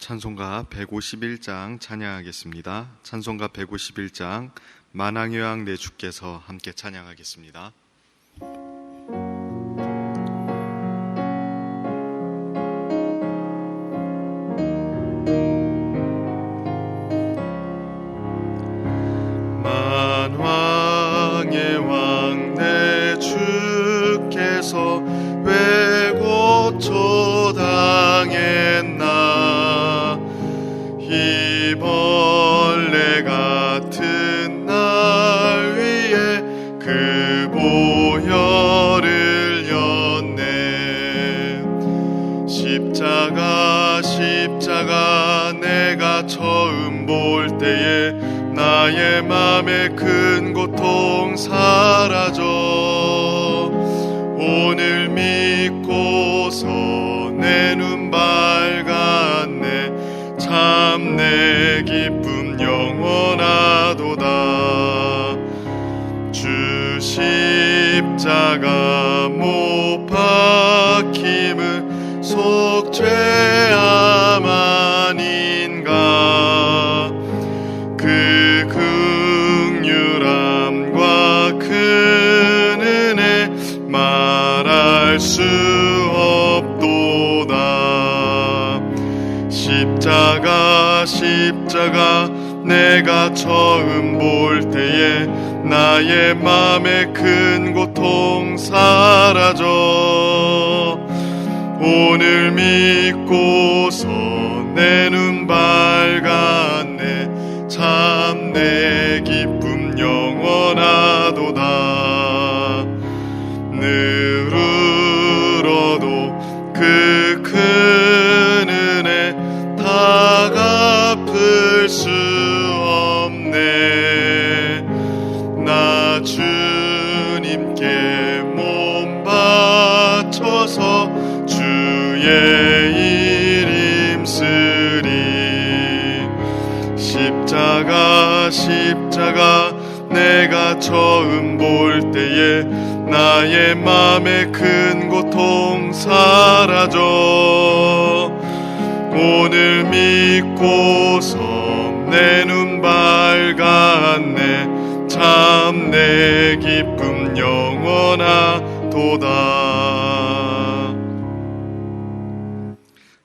찬송가 151장 찬양하겠습니다. 찬송가 151장 만왕의 왕 내 주께서 함께 찬양하겠습니다. 만왕의 왕 내 주께서 왜 고초당했나 이 벌레 같은 날 위에 그 보혈을 였네. 십자가 내가 처음 볼 때에 나의 맘에 큰 고통 사라져 오늘 믿고서 내 눈 밝았네. 참 내 기쁨 영원하도다. 주 십자가 못 박힘은 속죄함 아닌가. 그 긍휼함과 큰 은혜 말할 수 없도다. 십자가 내가 처음 볼 때에 나의 맘에 큰 고통 사라져 오늘 믿고서 내 눈 밝았네. 참 내 기쁨 영원하도다. 늘 울어도 그 큰 은혜 다 갚을 수 없네. 나 주님께 몸 바쳐서 주의 일 힘쓰리. 십자가 내가 처음 볼 때에 나의 맘에 큰 고통 사라져 오늘 믿고서 내 눈 밝았네. 참 내 기쁨 영원하도다.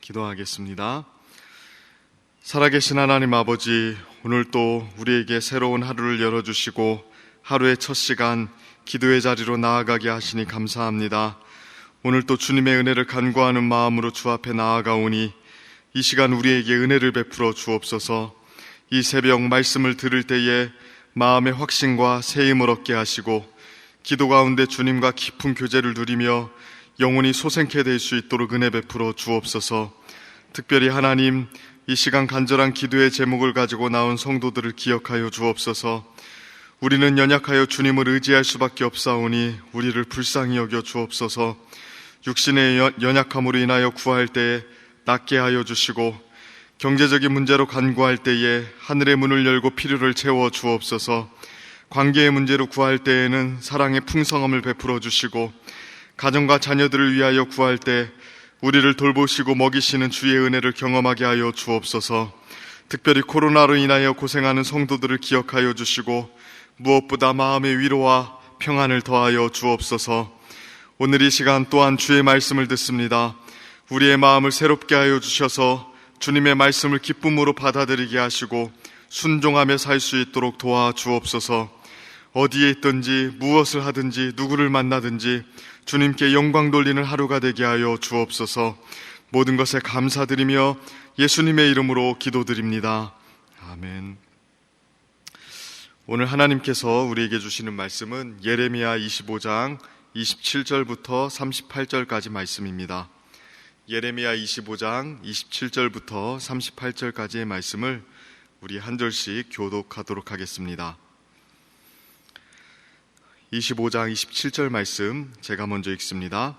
기도하겠습니다. 살아계신 하나님 아버지, 오늘 또 우리에게 새로운 하루를 열어주시고 하루의 첫 시간 기도의 자리로 나아가게 하시니 감사합니다. 오늘 또 주님의 은혜를 간구하는 마음으로 주 앞에 나아가오니 이 시간 우리에게 은혜를 베풀어 주옵소서. 이 새벽 말씀을 들을 때에 마음의 확신과 새 힘을 얻게 하시고 기도 가운데 주님과 깊은 교제를 누리며 영혼이 소생케 될 수 있도록 은혜 베풀어 주옵소서. 특별히 하나님, 이 시간 간절한 기도의 제목을 가지고 나온 성도들을 기억하여 주옵소서. 우리는 연약하여 주님을 의지할 수밖에 없사오니 우리를 불쌍히 여겨 주옵소서. 육신의 연약함으로 인하여 구할 때에 낫게 하여 주시고 경제적인 문제로 간구할 때에 하늘의 문을 열고 필요를 채워 주옵소서. 관계의 문제로 구할 때에는 사랑의 풍성함을 베풀어 주시고 가정과 자녀들을 위하여 구할 때 우리를 돌보시고 먹이시는 주의 은혜를 경험하게 하여 주옵소서. 특별히 코로나로 인하여 고생하는 성도들을 기억하여 주시고 무엇보다 마음의 위로와 평안을 더하여 주옵소서. 오늘 이 시간 또한 주의 말씀을 듣습니다. 우리의 마음을 새롭게 하여 주셔서 주님의 말씀을 기쁨으로 받아들이게 하시고 순종하며 살 수 있도록 도와주옵소서. 어디에 있든지 무엇을 하든지 누구를 만나든지 주님께 영광 돌리는 하루가 되게 하여 주옵소서. 모든 것에 감사드리며 예수님의 이름으로 기도드립니다. 아멘. 오늘 하나님께서 우리에게 주시는 말씀은 예레미야 25장 27절부터 38절까지 말씀입니다. 예레미야 25장 27절부터 38절까지의 말씀을 우리 한 절씩 교독하도록 하겠습니다. 25장 27절 말씀 제가 먼저 읽습니다.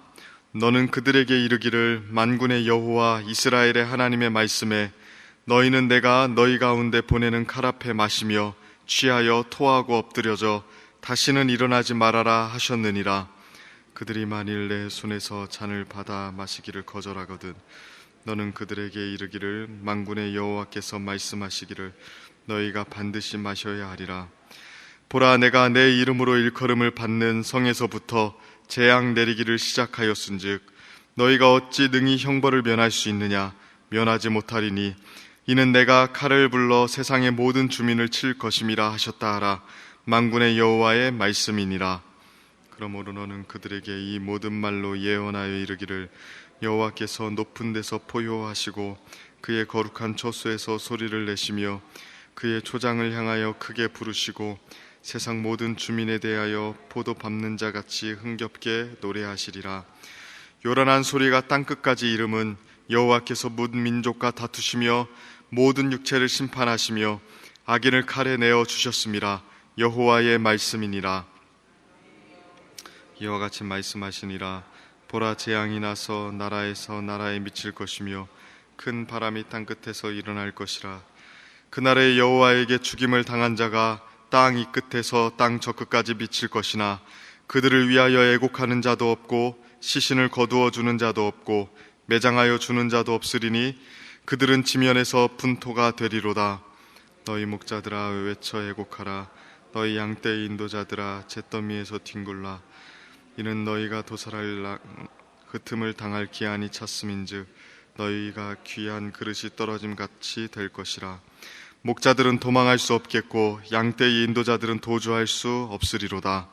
너는 그들에게 이르기를 만군의 여호와 이스라엘의 하나님의 말씀에 너희는 내가 너희 가운데 보내는 칼 앞에 마시며 취하여 토하고 엎드려져 다시는 일어나지 말아라 하셨느니라. 그들이 만일 내 손에서 잔을 받아 마시기를 거절하거든 너는 그들에게 이르기를 만군의 여호와께서 말씀하시기를 너희가 반드시 마셔야 하리라. 보라, 내가 내 이름으로 일컬음을 받는 성에서부터 재앙 내리기를 시작하였은즉 너희가 어찌 능히 형벌을 면할 수 있느냐? 면하지 못하리니 이는 내가 칼을 불러 세상의 모든 주민을 칠 것임이라 하셨다 하라. 만군의 여호와의 말씀이니라. 그러므로 너는 그들에게 이 모든 말로 예언하여 이르기를 여호와께서 높은 데서 포효하시고 그의 거룩한 처소에서 소리를 내시며 그의 초장을 향하여 크게 부르시고 세상 모든 주민에 대하여 포도 밟는 자 같이 흥겹게 노래하시리라. 요란한 소리가 땅끝까지 이름은 여호와께서 문 민족과 다투시며 모든 육체를 심판하시며 악인을 칼에 내어 주셨음이라. 여호와의 말씀이니라. 이와 같이 말씀하시니라. 보라, 재앙이 나서 나라에서 나라에 미칠 것이며 큰 바람이 땅끝에서 일어날 것이라. 그날에 여호와에게 죽임을 당한 자가 땅 이 끝에서 땅 저 끝까지 미칠 것이나 그들을 위하여 애곡하는 자도 없고 시신을 거두어 주는 자도 없고 매장하여 주는 자도 없으리니 그들은 지면에서 분토가 되리로다. 너희 목자들아 외쳐 애곡하라. 너희 양떼의 인도자들아 잿더미에서 뒹굴라. 이는 너희가 도살할 흩음을 당할 기한이 찼음인즉 너희가 귀한 그릇이 떨어짐 같이 될 것이라. 목자들은 도망할 수 없겠고 양떼의 인도자들은 도주할 수 없으리로다.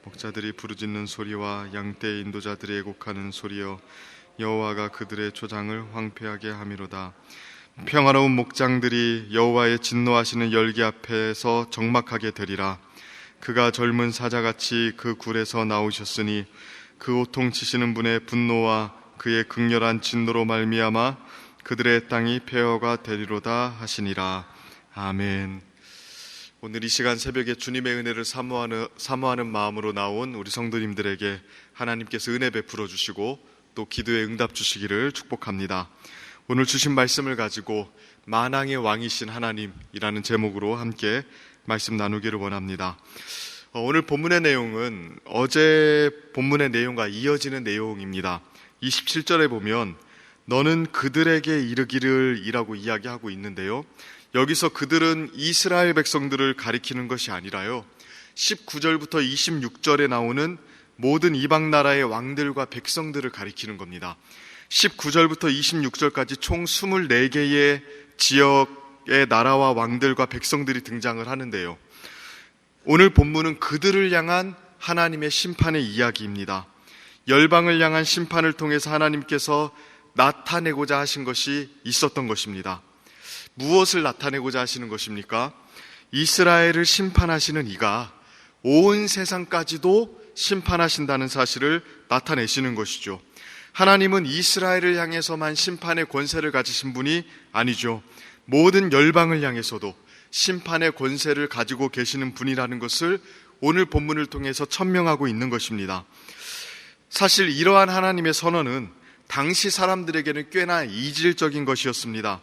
목자들이 부르짖는 소리와 양떼의 인도자들이 애곡하는 소리여 여호와가 그들의 초장을 황폐하게 함이로다. 평화로운 목장들이 여호와의 진노하시는 열기 앞에서 적막하게 되리라. 그가 젊은 사자같이 그 굴에서 나오셨으니 그 호통치시는 분의 분노와 그의 극렬한 진노로 말미암아 그들의 땅이 폐허가 되리로다 하시니라. 아멘. 오늘 이 시간 새벽에 주님의 은혜를 사모하는 마음으로 나온 우리 성도님들에게 하나님께서 은혜 베풀어 주시고 또 기도에 응답 주시기를 축복합니다. 오늘 주신 말씀을 가지고 만왕의 왕이신 하나님이라는 제목으로 함께 말씀 나누기를 원합니다. 오늘 본문의 내용은 어제 본문의 내용과 이어지는 내용입니다. 27절에 보면 너는 그들에게 이르기를 이라고 이야기하고 있는데요, 여기서 그들은 이스라엘 백성들을 가리키는 것이 아니라요 19절부터 26절에 나오는 모든 이방 나라의 왕들과 백성들을 가리키는 겁니다. 19절부터 26절까지 총 24개의 지역의 나라와 왕들과 백성들이 등장을 하는데요, 오늘 본문은 그들을 향한 하나님의 심판의 이야기입니다. 열방을 향한 심판을 통해서 하나님께서 나타내고자 하신 것이 있었던 것입니다. 무엇을 나타내고자 하시는 것입니까? 이스라엘을 심판하시는 이가 온 세상까지도 심판하신다는 사실을 나타내시는 것이죠. 하나님은 이스라엘을 향해서만 심판의 권세를 가지신 분이 아니죠. 모든 열방을 향해서도 심판의 권세를 가지고 계시는 분이라는 것을 오늘 본문을 통해서 천명하고 있는 것입니다. 사실 이러한 하나님의 선언은 당시 사람들에게는 꽤나 이질적인 것이었습니다.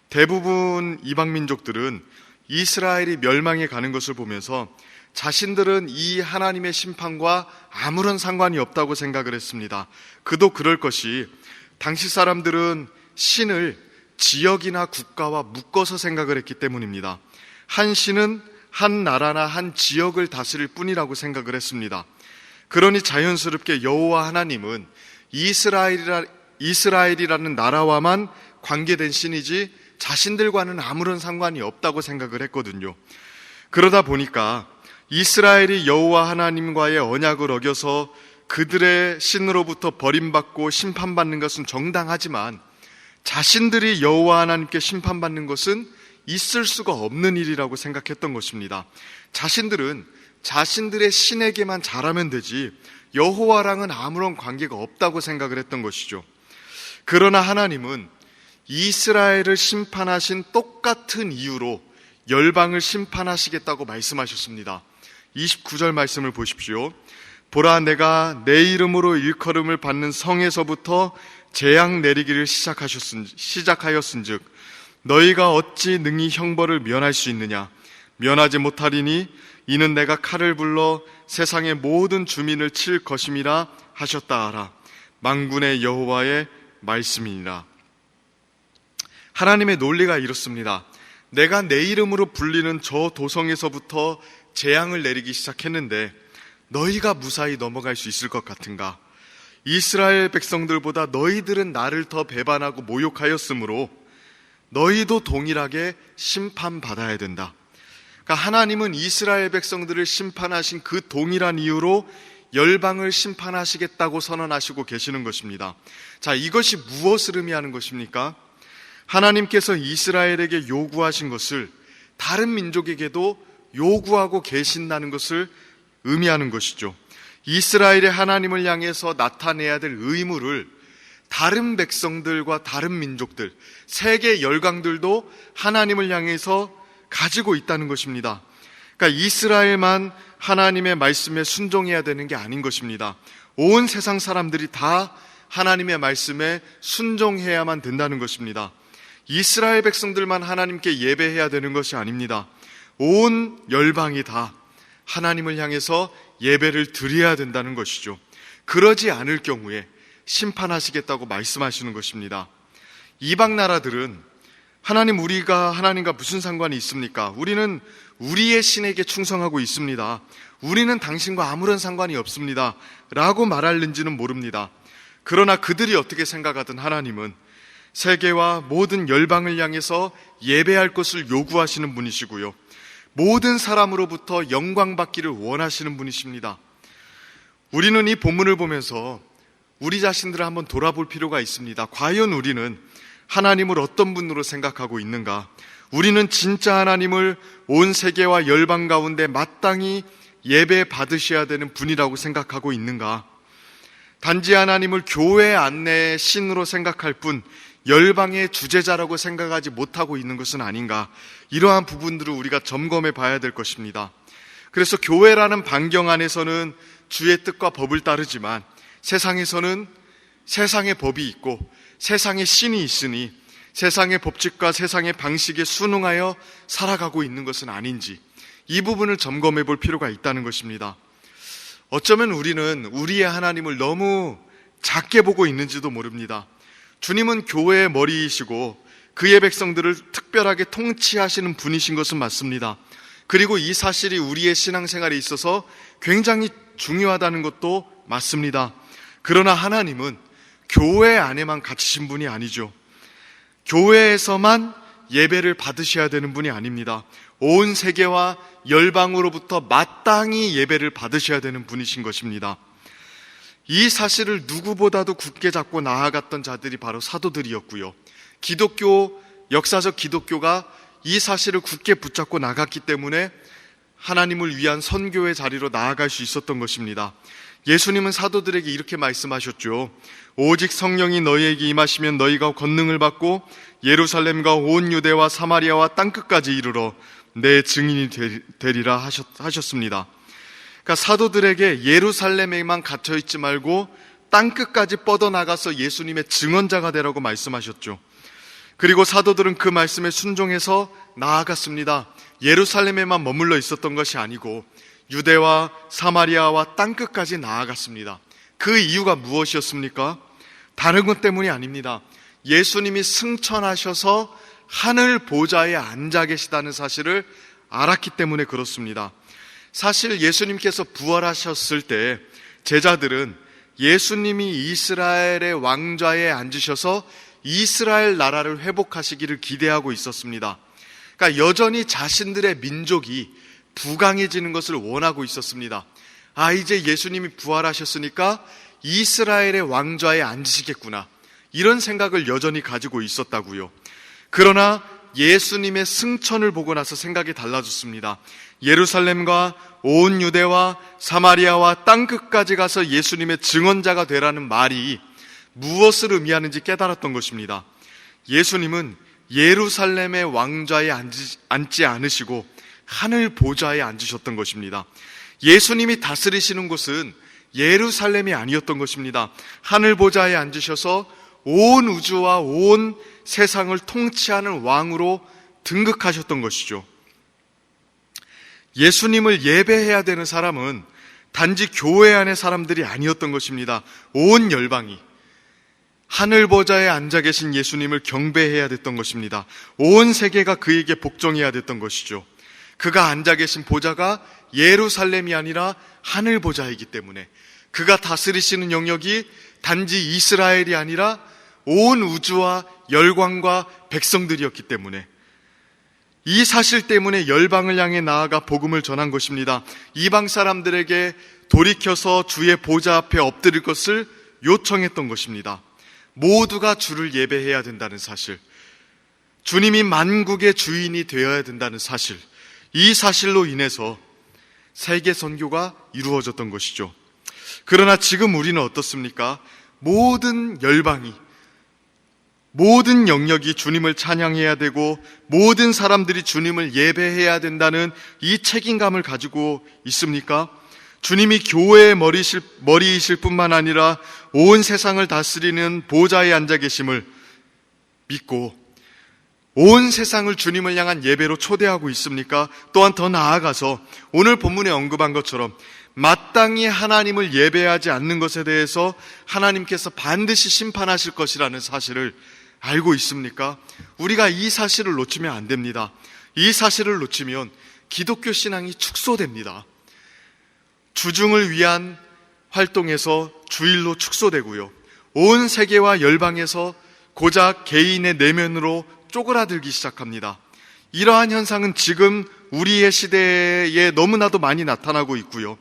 대부분 이방 민족들은 이스라엘이 멸망해 가는 것을 보면서 자신들은 이 하나님의 심판과 아무런 상관이 없다고 생각을 했습니다. 그도 그럴 것이, 당시 사람들은 신을 지역이나 국가와 묶어서 생각을 했기 때문입니다. 한 신은 한 나라나 한 지역을 다스릴 뿐이라고 생각을 했습니다. 그러니 자연스럽게 여호와 하나님은 이스라엘이라는 나라와만 관계된 신이지 자신들과는 아무런 상관이 없다고 생각을 했거든요. 그러다 보니까 이스라엘이 여호와 하나님과의 언약을 어겨서 그들의 신으로부터 버림받고 심판받는 것은 정당하지만 자신들이 여호와 하나님께 심판받는 것은 있을 수가 없는 일이라고 생각했던 것입니다. 자신들은 자신들의 신에게만 잘하면 되지 여호와랑은 아무런 관계가 없다고 생각을 했던 것이죠. 그러나 하나님은 이스라엘을 심판하신 똑같은 이유로 열방을 심판하시겠다고 말씀하셨습니다. 29절 말씀을 보십시오. 보라, 내가 내 이름으로 일컬음을 받는 성에서부터 재앙 내리기를 시작하였은즉 너희가 어찌 능히 형벌을 면할 수 있느냐? 면하지 못하리니 이는 내가 칼을 불러 세상의 모든 주민을 칠 것임이라 하셨다 하라. 만군의 여호와의 말씀이니라. 하나님의 논리가 이렇습니다. 내가 내 이름으로 불리는 저 도성에서부터 재앙을 내리기 시작했는데 너희가 무사히 넘어갈 수 있을 것 같은가? 이스라엘 백성들보다 너희들은 나를 더 배반하고 모욕하였으므로 너희도 동일하게 심판받아야 된다. 그러니까 하나님은 이스라엘 백성들을 심판하신 그 동일한 이유로 열방을 심판하시겠다고 선언하시고 계시는 것입니다. 자, 이것이 무엇을 의미하는 것입니까? 하나님께서 이스라엘에게 요구하신 것을 다른 민족에게도 요구하고 계신다는 것을 의미하는 것이죠. 이스라엘의 하나님을 향해서 나타내야 될 의무를 다른 백성들과 다른 민족들, 세계 열강들도 하나님을 향해서 가지고 있다는 것입니다. 그러니까 이스라엘만 하나님의 말씀에 순종해야 되는 게 아닌 것입니다. 온 세상 사람들이 다 하나님의 말씀에 순종해야만 된다는 것입니다. 이스라엘 백성들만 하나님께 예배해야 되는 것이 아닙니다. 온 열방이 다 하나님을 향해서 예배를 드려야 된다는 것이죠. 그러지 않을 경우에 심판하시겠다고 말씀하시는 것입니다. 이방 나라들은 우리가 하나님과 무슨 상관이 있습니까? 우리는 우리의 신에게 충성하고 있습니다. 우리는 당신과 아무런 상관이 없습니다. 라고 말할는지는 모릅니다. 그러나 그들이 어떻게 생각하든 하나님은 세계와 모든 열방을 향해서 예배할 것을 요구하시는 분이시고요. 모든 사람으로부터 영광받기를 원하시는 분이십니다. 우리는 이 본문을 보면서 우리 자신들을 한번 돌아볼 필요가 있습니다. 과연 우리는 하나님을 어떤 분으로 생각하고 있는가? 우리는 진짜 하나님을 온 세계와 열방 가운데 마땅히 예배 받으셔야 되는 분이라고 생각하고 있는가? 단지 하나님을 교회 안내의 신으로 생각할 뿐 열방의 주제자라고 생각하지 못하고 있는 것은 아닌가? 이러한 부분들을 우리가 점검해 봐야 될 것입니다. 그래서 교회라는 반경 안에서는 주의 뜻과 법을 따르지만 세상에서는 세상의 법이 있고 세상의 신이 있으니 세상의 법칙과 세상의 방식에 순응하여 살아가고 있는 것은 아닌지 이 부분을 점검해 볼 필요가 있다는 것입니다. 어쩌면 우리는 우리의 하나님을 너무 작게 보고 있는지도 모릅니다. 주님은 교회의 머리이시고 그의 백성들을 특별하게 통치하시는 분이신 것은 맞습니다. 그리고 이 사실이 우리의 신앙생활에 있어서 굉장히 중요하다는 것도 맞습니다. 그러나 하나님은 교회 안에만 갇히신 분이 아니죠. 교회에서만 예배를 받으셔야 되는 분이 아닙니다. 온 세계와 열방으로부터 마땅히 예배를 받으셔야 되는 분이신 것입니다. 이 사실을 누구보다도 굳게 잡고 나아갔던 자들이 바로 사도들이었고요. 역사적 기독교가 이 사실을 굳게 붙잡고 나갔기 때문에 하나님을 위한 선교의 자리로 나아갈 수 있었던 것입니다. 예수님은 사도들에게 이렇게 말씀하셨죠. 오직 성령이 너희에게 임하시면 너희가 권능을 받고 예루살렘과 온 유대와 사마리아와 땅끝까지 이르러 내 증인이 되리라 하셨습니다. 그러니까 사도들에게 예루살렘에만 갇혀있지 말고 땅끝까지 뻗어나가서 예수님의 증언자가 되라고 말씀하셨죠. 그리고 사도들은 그 말씀에 순종해서 나아갔습니다. 예루살렘에만 머물러 있었던 것이 아니고 유대와 사마리아와 땅끝까지 나아갔습니다. 그 이유가 무엇이었습니까? 다른 것 때문이 아닙니다. 예수님이 승천하셔서 하늘 보좌에 앉아 계시다는 사실을 알았기 때문에 그렇습니다. 사실 예수님께서 부활하셨을 때 제자들은 예수님이 이스라엘의 왕좌에 앉으셔서 이스라엘 나라를 회복하시기를 기대하고 있었습니다. 그러니까 여전히 자신들의 민족이 부강해지는 것을 원하고 있었습니다. 이제 예수님이 부활하셨으니까 이스라엘의 왕좌에 앉으시겠구나. 이런 생각을 여전히 가지고 있었다고요. 그러나 예수님의 승천을 보고 나서 생각이 달라졌습니다. 예루살렘과 온 유대와 사마리아와 땅끝까지 가서 예수님의 증언자가 되라는 말이 무엇을 의미하는지 깨달았던 것입니다. 예수님은 예루살렘의 왕좌에 앉지 않으시고 하늘 보좌에 앉으셨던 것입니다. 예수님이 다스리시는 곳은 예루살렘이 아니었던 것입니다. 하늘 보좌에 앉으셔서 온 우주와 온 세상을 통치하는 왕으로 등극하셨던 것이죠. 예수님을 예배해야 되는 사람은 단지 교회 안의 사람들이 아니었던 것입니다. 온 열방이 하늘 보좌에 앉아 계신 예수님을 경배해야 됐던 것입니다. 온 세계가 그에게 복종해야 됐던 것이죠. 그가 앉아 계신 보좌가 예루살렘이 아니라 하늘 보좌이기 때문에, 그가 다스리시는 영역이 단지 이스라엘이 아니라 온 우주와 열방과 백성들이었기 때문에, 이 사실 때문에 열방을 향해 나아가 복음을 전한 것입니다. 이방 사람들에게 돌이켜서 주의 보좌 앞에 엎드릴 것을 요청했던 것입니다. 모두가 주를 예배해야 된다는 사실, 주님이 만국의 주인이 되어야 된다는 사실, 이 사실로 인해서 세계 선교가 이루어졌던 것이죠. 그러나 지금 우리는 어떻습니까? 모든 열방이, 모든 영역이 주님을 찬양해야 되고 모든 사람들이 주님을 예배해야 된다는 이 책임감을 가지고 있습니까? 주님이 교회의 머리이실 뿐만 아니라 온 세상을 다스리는 보좌에 앉아 계심을 믿고 온 세상을 주님을 향한 예배로 초대하고 있습니까? 또한 더 나아가서 오늘 본문에 언급한 것처럼 마땅히 하나님을 예배하지 않는 것에 대해서 하나님께서 반드시 심판하실 것이라는 사실을 알고 있습니까? 우리가 이 사실을 놓치면 안 됩니다. 이 사실을 놓치면 기독교 신앙이 축소됩니다. 주중을 위한 활동에서 주일로 축소되고요, 온 세계와 열방에서 고작 개인의 내면으로 쪼그라들기 시작합니다. 이러한 현상은 지금 우리의 시대에 너무나도 많이 나타나고 있고요,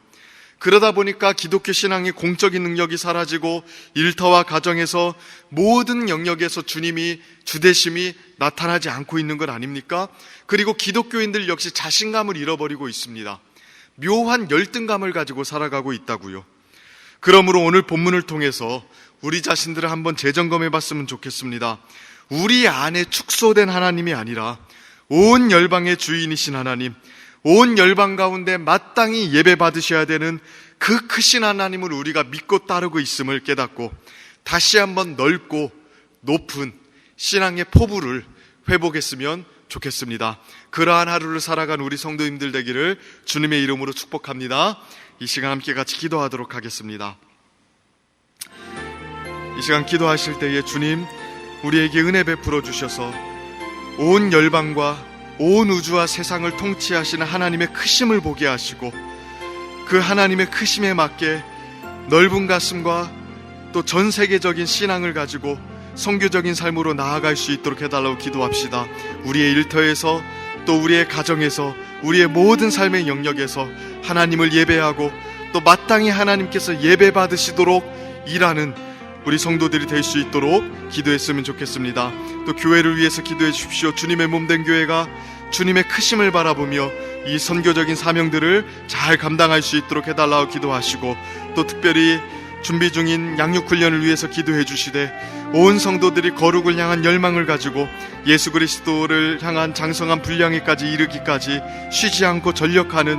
그러다 보니까 기독교 신앙의 공적인 능력이 사라지고 일터와 가정에서 모든 영역에서 주님이 주되심이 나타나지 않고 있는 것 아닙니까? 그리고 기독교인들 역시 자신감을 잃어버리고 있습니다. 묘한 열등감을 가지고 살아가고 있다고요. 그러므로 오늘 본문을 통해서 우리 자신들을 한번 재점검해 봤으면 좋겠습니다. 우리 안에 축소된 하나님이 아니라 온 열방의 주인이신 하나님, 온 열방 가운데 마땅히 예배 받으셔야 되는 그 크신 하나님을 우리가 믿고 따르고 있음을 깨닫고 다시 한번 넓고 높은 신앙의 포부를 회복했으면 좋겠습니다. 그러한 하루를 살아간 우리 성도님들 되기를 주님의 이름으로 축복합니다. 이 시간 함께 같이 기도하도록 하겠습니다. 이 시간 기도하실 때에 주님, 우리에게 은혜 베풀어 주셔서 온 열방과 온 우주와 세상을 통치하시는 하나님의 크심을 보게 하시고 그 하나님의 크심에 맞게 넓은 가슴과 또 전 세계적인 신앙을 가지고 선교적인 삶으로 나아갈 수 있도록 해달라고 기도합시다. 우리의 일터에서 또 우리의 가정에서 우리의 모든 삶의 영역에서 하나님을 예배하고 또 마땅히 하나님께서 예배 받으시도록 일하는 우리 성도들이 될 수 있도록 기도했으면 좋겠습니다. 또 교회를 위해서 기도해 주십시오. 주님의 몸된 교회가 주님의 크심을 바라보며 이 선교적인 사명들을 잘 감당할 수 있도록 해달라고 기도하시고, 또 특별히 준비 중인 양육훈련을 위해서 기도해 주시되 온 성도들이 거룩을 향한 열망을 가지고 예수 그리스도를 향한 장성한 분량에까지 이르기까지 쉬지 않고 전력하는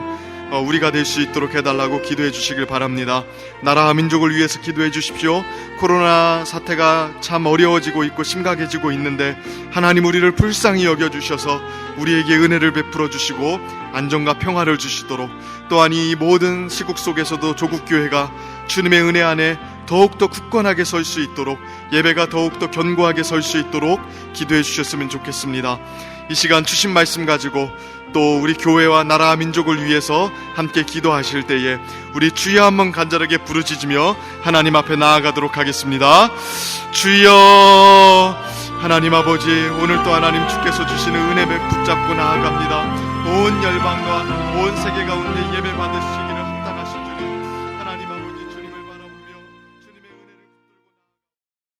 우리가 될 수 있도록 해달라고 기도해 주시길 바랍니다. 나라와 민족을 위해서 기도해 주십시오. 코로나 사태가 참 어려워지고 있고 심각해지고 있는데 하나님 우리를 불쌍히 여겨주셔서 우리에게 은혜를 베풀어 주시고 안정과 평화를 주시도록, 또한 이 모든 시국 속에서도 조국교회가 주님의 은혜 안에 더욱더 굳건하게 설 수 있도록, 예배가 더욱더 견고하게 설 수 있도록 기도해 주셨으면 좋겠습니다. 이 시간 주신 말씀 가지고 또 우리 교회와 나라와 민족을 위해서 함께 기도하실 때에 우리 주여 한번 간절하게 부르짖으며 하나님 앞에 나아가도록 하겠습니다. 주여, 하나님 아버지, 오늘도 하나님 주께서 주시는 은혜 붙잡고 나아갑니다. 온 열방과 온 세계 가운데 예배 받으시기